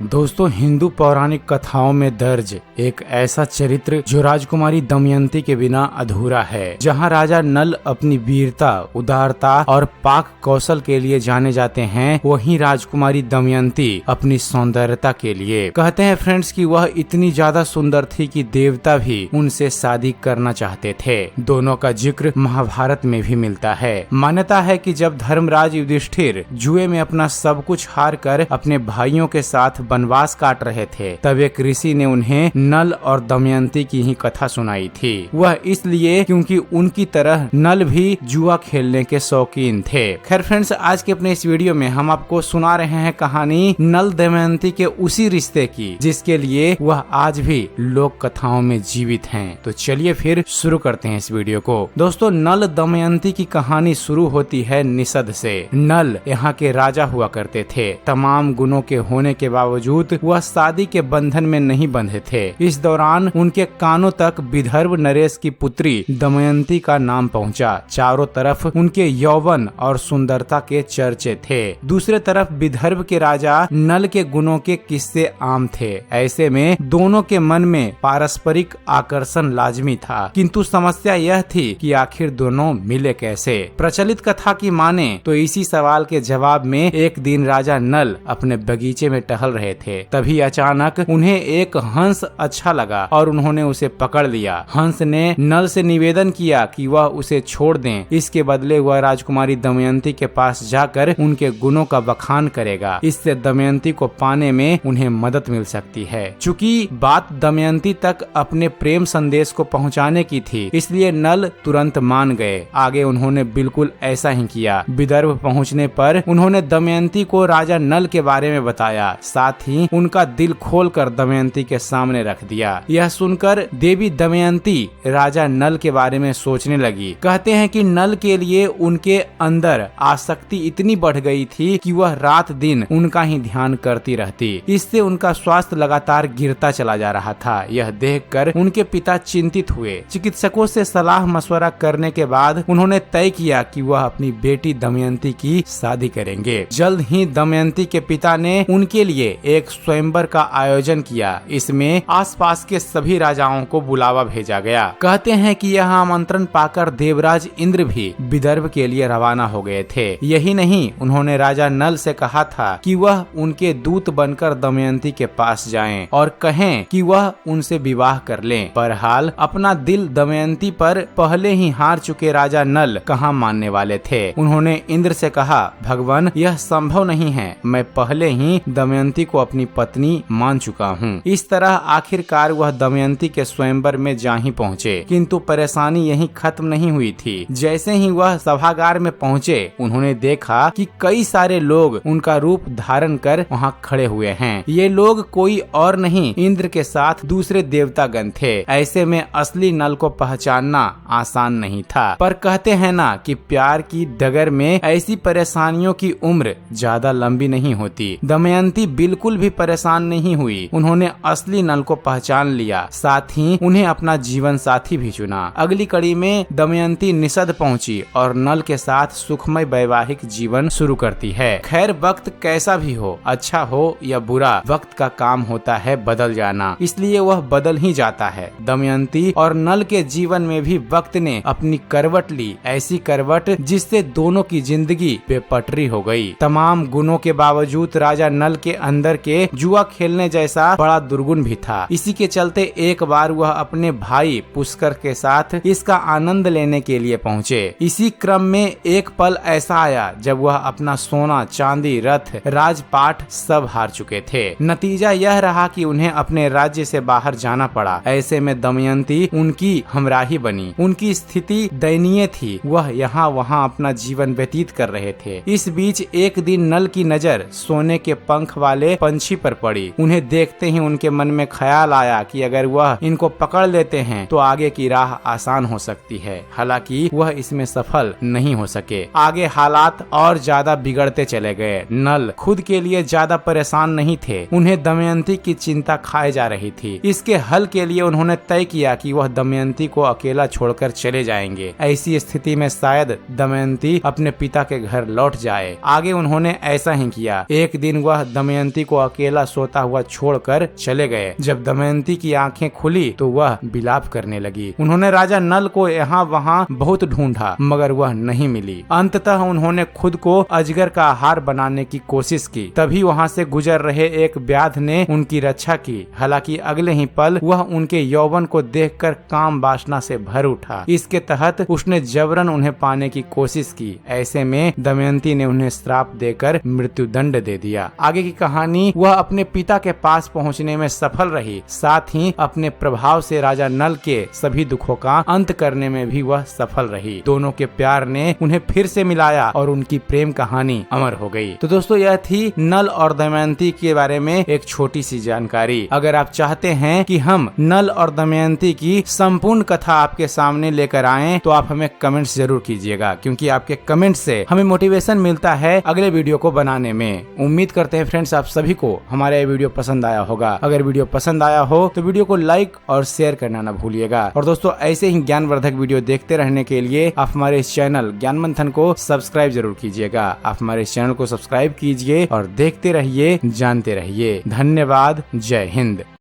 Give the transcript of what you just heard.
दोस्तों, हिंदू पौराणिक कथाओं में दर्ज एक ऐसा चरित्र जो राजकुमारी दमयंती के बिना अधूरा है। जहां राजा नल अपनी वीरता, उदारता और पाक कौशल के लिए जाने जाते हैं, वहीं राजकुमारी दमयंती अपनी सौंदर्यता के लिए। कहते हैं फ्रेंड्स कि वह इतनी ज्यादा सुंदर थी कि देवता भी उनसे शादी करना चाहते थे। दोनों का जिक्र महाभारत में भी मिलता है। मान्यता है कि जब धर्मराज युधिष्ठिर जुए में अपना सब कुछ हार कर अपने भाइयों के साथ वनवास काट रहे थे, तब एक ऋषि ने उन्हें नल और दमयंती की ही कथा सुनाई थी। वह इसलिए क्योंकि उनकी तरह नल भी जुआ खेलने के शौकीन थे। खैर फ्रेंड्स, आज के अपने इस वीडियो में हम आपको सुना रहे हैं कहानी नल दमयंती के उसी रिश्ते की जिसके लिए वह आज भी लोक कथाओं में जीवित हैं। तो चलिए फिर शुरू करते हैं इस वीडियो को। दोस्तों, नल दमयंती की कहानी शुरू होती है निषद से। नल यहाँ के राजा हुआ करते थे। तमाम गुणों के होने के बावजूद वह शादी के बंधन में नहीं बंधे थे। इस दौरान उनके कानों तक विदर्भ नरेश की पुत्री दमयंती का नाम पहुंचा। चारों तरफ उनके यौवन और सुंदरता के चर्चे थे। दूसरे तरफ विदर्भ के राजा नल के गुणों के किस्से आम थे। ऐसे में दोनों के मन में पारस्परिक आकर्षण लाजमी था, किंतु समस्या यह थी कि आखिर दोनों मिले कैसे। प्रचलित कथा की माने तो इसी सवाल के जवाब में एक दिन राजा नल अपने बगीचे में टहल रहे थे। तभी अचानक उन्हें एक हंस अच्छा लगा और उन्होंने उसे पकड़ लिया। हंस ने नल से निवेदन किया कि वह उसे छोड़ दें। इसके बदले वह राजकुमारी दमयंती के पास जाकर उनके गुणों का बखान करेगा। इससे दमयंती को पाने में उन्हें मदद मिल सकती है। चूँकि बात दमयंती तक अपने प्रेम संदेश को पहुँचाने की थी, इसलिए नल तुरंत मान गए। आगे उन्होंने बिल्कुल ऐसा ही किया। विदर्भ पहुँचने पर उन्होंने दमयंती को राजा नल के बारे में बताया। साथ ही उनका दिल खोलकर दमयंती के सामने रख दिया। यह सुनकर देवी दमयंती राजा नल के बारे में सोचने लगी। कहते हैं कि नल के लिए उनके अंदर आसक्ति इतनी बढ़ गई थी कि वह रात दिन उनका ही ध्यान करती रहती। इससे उनका स्वास्थ्य लगातार गिरता चला जा रहा था। यह देखकर उनके पिता चिंतित हुए। चिकित्सकों से सलाह मशवरा करने के बाद उन्होंने तय किया कि वह अपनी बेटी दमयंती की शादी करेंगे। जल्द ही दमयंती के पिता ने उनके लिए एक स्वयंवर का आयोजन किया। इसमें आसपास के सभी राजाओं को बुलावा भेजा गया। कहते हैं कि यह आमंत्रण पाकर देवराज इंद्र भी विदर्भ के लिए रवाना हो गए थे। यही नहीं, उन्होंने राजा नल से कहा था कि वह उनके दूत बनकर दमयंती के पास जाएं और कहें कि वह उनसे विवाह कर लें। बहरहाल अपना दिल दमयंती पर पहले ही हार चुके राजा नल कहाँ मानने वाले थे। उन्होंने इंद्र से कहा, भगवान, यह संभव नहीं है। मैं पहले ही दमयंती को अपनी पत्नी मान चुका हूँ। इस तरह आखिरकार वह दमयंती के स्वयंवर में जा ही पहुँचे। किंतु परेशानी यहीं खत्म नहीं हुई थी। जैसे ही वह सभागार में पहुँचे, उन्होंने देखा कि कई सारे लोग उनका रूप धारण कर वहाँ खड़े हुए हैं। ये लोग कोई और नहीं, इंद्र के साथ दूसरे देवतागण थे। ऐसे में असली नल को पहचानना आसान नहीं था। पर कहते हैं ना कि प्यार की डगर में ऐसी परेशानियों की उम्र ज्यादा लंबी नहीं होती। दमयंती बिल्कुल भी परेशान नहीं हुई। उन्होंने असली नल को पहचान लिया, साथ ही उन्हें अपना जीवन साथी भी चुना। अगली कड़ी में दमयंती निषद पहुंची और नल के साथ सुखमय वैवाहिक जीवन शुरू करती है। खैर, वक्त कैसा भी हो, अच्छा हो या बुरा, वक्त का काम होता है बदल जाना, इसलिए वह बदल ही जाता है। दमयंती और नल के जीवन में भी वक्त ने अपनी करवट ली। ऐसी करवट जिससे दोनों की जिंदगी बेपटरी हो गई। तमाम गुणों के बावजूद राजा नल के अंदर के जुआ खेलने जैसा बड़ा दुर्गुण भी था। इसी के चलते एक बार वह अपने भाई पुष्कर के साथ इसका आनंद लेने के लिए पहुँचे। इसी क्रम में एक पल ऐसा आया जब वह अपना सोना, चांदी, रथ, राजपाट सब हार चुके थे। नतीजा यह रहा कि उन्हें अपने राज्य से बाहर जाना पड़ा। ऐसे में दमयंती उनकी हमराही बनी। उनकी स्थिति दयनीय थी। वह यहाँ वहाँ अपना जीवन व्यतीत कर रहे थे। इस बीच एक दिन नल की नजर सोने के पंख वाले पंछी पर पड़ी। उन्हें देखते ही उनके मन में ख्याल आया कि अगर वह इनको पकड़ लेते हैं तो आगे की राह आसान हो सकती है। हालांकि वह इसमें सफल नहीं हो सके। आगे हालात और ज्यादा बिगड़ते चले गए। नल खुद के लिए ज्यादा परेशान नहीं थे। उन्हें दमयंती की चिंता खाए जा रही थी। इसके हल के लिए उन्होंने तय किया कि वह दमयंती को अकेला छोड़कर चले जाएंगे। ऐसी स्थिति में शायद दमयंती अपने पिता के घर लौट जाए। आगे उन्होंने ऐसा ही किया। एक दिन वह दमयंती को अकेला सोता हुआ छोड़कर चले गए। जब दमयंती की आंखें खुली तो वह विलाप करने लगी। उन्होंने राजा नल को यहाँ वहाँ बहुत ढूंढा मगर वह नहीं मिली। अंततः उन्होंने खुद को अजगर का आहार बनाने की कोशिश की। तभी वहाँ से गुजर रहे एक व्याध ने उनकी रक्षा की। हालांकि अगले ही पल वह उनके यौवन को देखकर काम वासना से भर उठा। इसके तहत उसने जबरन उन्हें पाने की कोशिश की। ऐसे में दमयंती ने उन्हें श्राप देकर मृत्यु दंड दे दिया। आगे की कहानी वह अपने पिता के पास पहुंचने में सफल रही, साथ ही अपने प्रभाव से राजा नल के सभी दुखों का अंत करने में भी वह सफल रही। दोनों के प्यार ने उन्हें फिर से मिलाया और उनकी प्रेम कहानी अमर हो गई। तो दोस्तों यह थी नल और दमयंती के बारे में एक छोटी सी जानकारी। अगर आप चाहते हैं कि हम नल और दमयंती की संपूर्ण कथा आपके सामने लेकर आएं तो आप हमें कमेंट्स जरूर कीजिएगा, क्योंकि आपके कमेंट से हमें मोटिवेशन मिलता है अगले वीडियो को बनाने में। उम्मीद करते हैं फ्रेंड्स आप सभी को हमारा ये वीडियो पसंद आया होगा। अगर वीडियो पसंद आया हो तो वीडियो को लाइक और शेयर करना न भूलिएगा। और दोस्तों ऐसे ही ज्ञानवर्धक वीडियो देखते रहने के लिए आप हमारे इस चैनल ज्ञान मंथन को सब्सक्राइब जरूर कीजिएगा। आप हमारे इस चैनल को सब्सक्राइब कीजिए और देखते रहिए, जानते रहिए। धन्यवाद। जय हिंद।